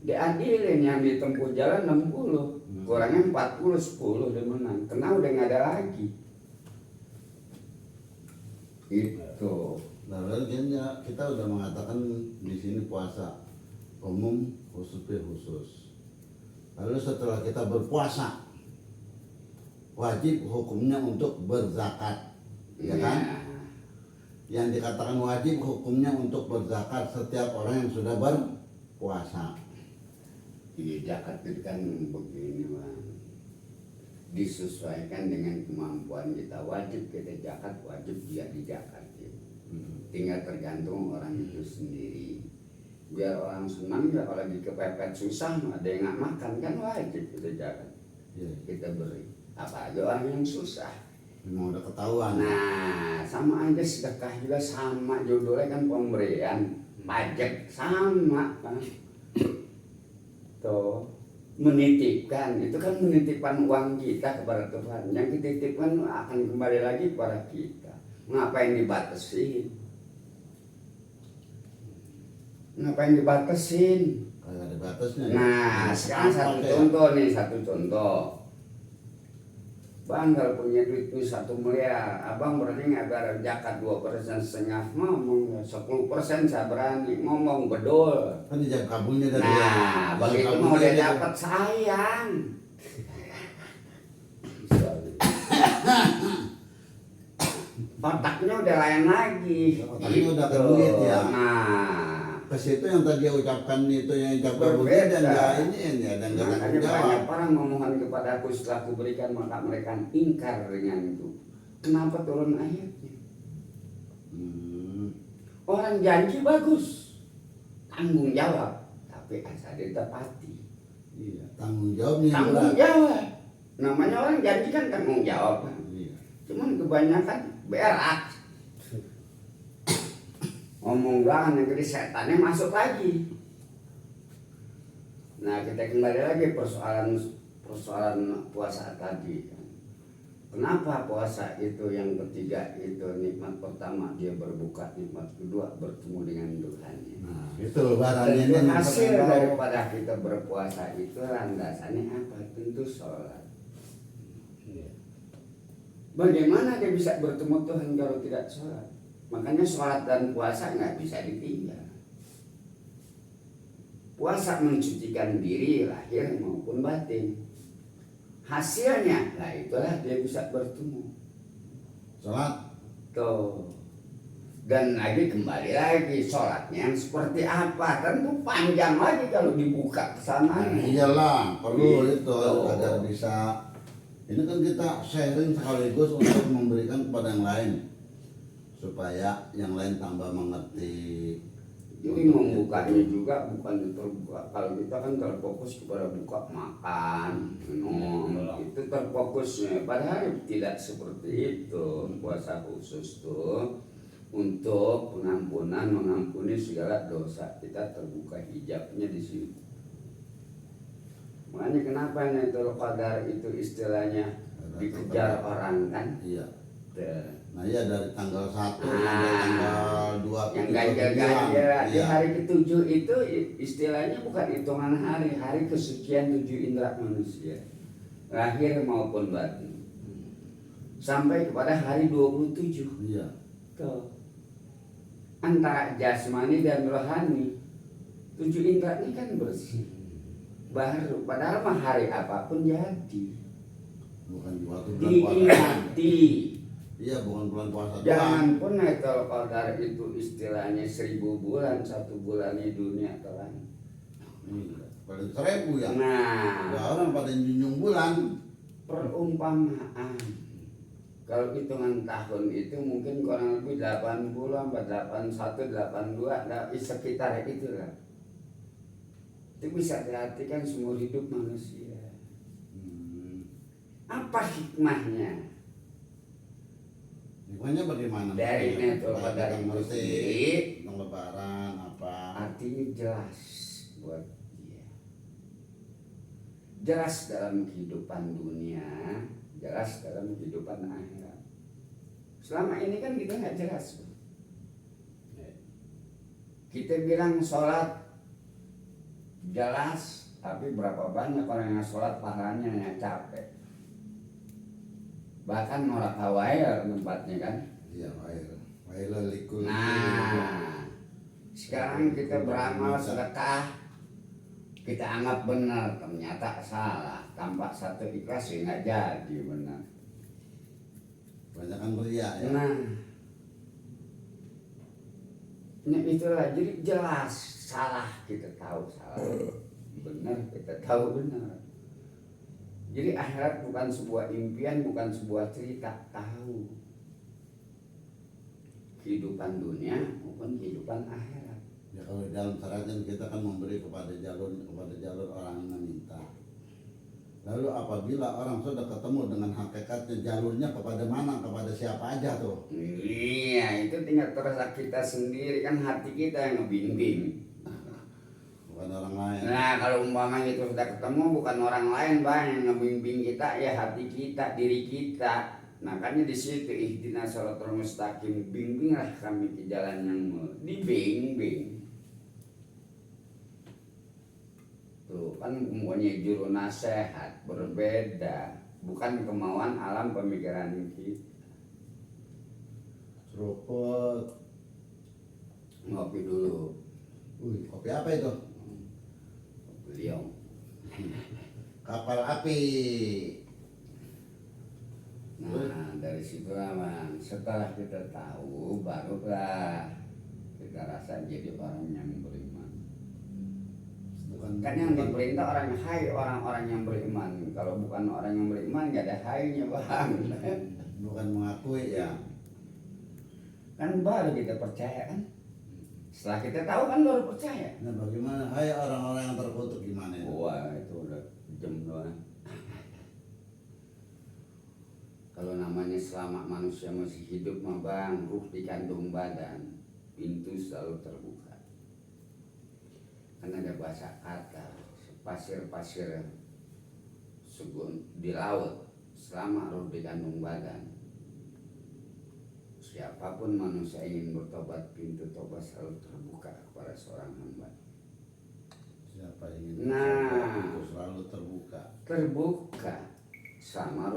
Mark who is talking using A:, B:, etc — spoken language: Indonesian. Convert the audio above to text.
A: diadilin yang ditempuh jalan 60, kurangnya 40, 10 dia menang. Kena udah nggak ada lagi. Itu.
B: Nah, kita udah mengatakan di sini puasa umum, khusus khusus. Lalu setelah kita berpuasa, wajib hukumnya untuk berzakat, ya kan? Yang dikatakan wajib hukumnya untuk berzakat setiap orang yang sudah berpuasa.
A: Iya, zakat itu kan begini, Bang. Disesuaikan dengan kemampuan kita. Wajib kita zakat, wajib dia dizakatin. Tinggal tergantung orang itu sendiri. Biar orang senang ya, kalau lagi kepepet susah ada yang nggak makan kan wajib kita zakat. Kita beri. Apa aja orang yang susah.
B: Memang udah ketahuan.
A: Nah, sama aja sedekah juga sama, judulnya kan pemberian, pajak sama kan. Tuh, menitipkan, itu kan menitipkan uang kita kepada Tuhan. Yang dititipkan akan kembali lagi kepada kita. Ngapain dibatasin? Ngapain dibatasin?
B: Kalau ada batasnya.
A: Nah, sekarang satu contoh. Bang kalau punya duit itu 1 miliar, abang berani nggak bayar zakat 2% setengah? Ngomong 10% saya berani, ngomong bedul.
B: Kan dijawab kabulnya dari.
A: Nah, begitu mau dia dapat sayang. Otaknya udah lain lagi.
B: Otaknya udah ke duit ya.
A: Nah,
B: ke situ yang tadi ucapkan itu yang ucapkan berbeda dan nggak ini ya dan nggak tanggung jawab.
A: Banyak orang memohon kepada aku setelah aku berikan maka mereka ingkar dengan itu. Kenapa turun ayatnya? Orang janji bagus, tanggung jawab, tapi asal ditepati.
B: Iya, tanggung jawabnya.
A: Tanggung jawab. Namanya orang janji kan tanggung jawab.
B: Iya.
A: Cuman kebanyakan berat. Ngomong doang negeri setannya masuk lagi. Nah, kita kembali lagi persoalan puasa tadi. Kenapa puasa itu yang ketiga itu nikmat pertama dia berbuka, nikmat kedua bertemu dengan Tuhannya.
B: Nah, itu lebarannya
A: dan hasil daripada kita berpuasa itu landasannya apa? Tentu sholat. Bagaimana dia bisa bertemu Tuhan kalau tidak sholat? Makanya sholat dan puasa nggak bisa ditinggal. Puasa mensucikan diri lahir maupun batin. Hasilnya, lah itulah dia bisa bertemu.
B: Sholat.
A: Tuh. Dan lagi kembali lagi sholatnya yang seperti apa? Tentu panjang lagi kalau dibuka ke sana.
B: Iyalah, perlu itu agar bisa. Ini kan kita sharing sekaligus untuk memberikan kepada yang lain. Supaya yang lain tambah mengerti.
A: Jadi membukanya juga bukan terbuka. Kalau kita kan terfokus kepada buka makan, minum, itu terfokusnya. Padahal tidak seperti itu. Puasa khusus tuh untuk pengampunan, mengampuni segala dosa. Kita terbuka hijabnya di situ. Makanya kenapa Lailatul Qadar itu istilahnya dikejar orang kan?
B: Iya.
A: Nah
B: ya dari tanggal 1 sampai tanggal 2
A: yang ganjil-ganjil di hari ke-7 itu istilahnya bukan hitungan hari kesucian 7 indera manusia lahir maupun batin sampai kepada hari 27.
B: Iya.
A: Tuh. Antara jasmani dan rohani 7 indera ini kan bersih baru padahal mah hari apapun jadi
B: bukan di waktu bulan puasa.
A: Diingati.
B: Iya, bukan bulan puasa.
A: Jangan pun Lailatul Qadar itu istilahnya 1000 bulan, 1 bulan di dunia telan.
B: Pada 1000 ya.
A: Nah,
B: orang pada junjung bulan.
A: Perumpamaan. Kalau hitungan tahun itu mungkin kurang lebih 80, 81, 82, nah, sekitar itu lah. Itu bisa diartikan seumur hidup manusia. Apa hikmahnya?
B: Hikmahnya bagaimana?
A: Dari Lailatul Qadar itu sendiri,
B: lebaran apa?
A: artinya jelas buat dia. Jelas dalam kehidupan dunia, jelas dalam kehidupan akhirat. Selama ini kan kita nggak jelas. Kita bilang sholat jelas, tapi berapa banyak orang yang sholat pahalanya yang capek. Bahkan norak hawair tempatnya kan.
B: Iya, wail likul.
A: Nah, sekarang kita beramal sedekah, kita anggap benar, ternyata salah. Tanpa satu ikhlas ya nggak jadi benar.
B: Banyak kan beria ya.
A: Nah itulah, jadi jelas salah, kita tahu salah, benar kita tahu benar. Jadi akhirat bukan sebuah impian, bukan sebuah cerita, tahu kehidupan dunia maupun kehidupan akhirat.
B: Ya kalau dalam syariat kita kan memberi kepada jalur orang yang meminta. Lalu apabila orang sudah ketemu dengan hakikatnya, jalurnya kepada mana, kepada siapa aja tuh?
A: Iya, itu tinggal terasa kita sendiri, kan hati kita yang ngebimbing.
B: Bukan orang lain.
A: Nah kalau umpamanya itu sudah ketemu, bukan orang lain Bang yang ngebimbing kita, ya hati kita, diri kita. Makanya di situ ihdinas shiratal mustaqim, bimbinglah kami ke jalan yang dibimbing. Tuh kan mempunyai juru nasihat berbeda, bukan kemauan alam pemikiran kita.
B: Seruput.
A: Ngopi dulu.
B: Kopi apa itu?
A: Beliau.
B: Kapal api.
A: Nah dari situ Bang, setelah kita tahu barulah kita rasa jadi orang yang beriman. Kan yang diperintah orang-orang yang beriman. Kalau bukan orang yang beriman gak ada hainya Bang.
B: Bukan mengakui ya.
A: Kan baru kita percaya kan. Setelah kita tahu kan baru percaya.
B: Nah bagaimana? Hai orang-orang yang terkutuk gimana itu?
A: Wah itu udah jam doang. Kalau namanya selama manusia masih hidup mah Bang, ruh di kandung badan, pintu selalu terbuka. Kan ada bahasa kata, pasir-pasir subun di laut selama ruh di kandung badan. Siapapun manusia ingin bertobat, pintu tobat selalu terbuka kepada seorang hamba.
B: Siapa ingin
A: Nah,
B: itu selalu terbuka.
A: Terbuka sama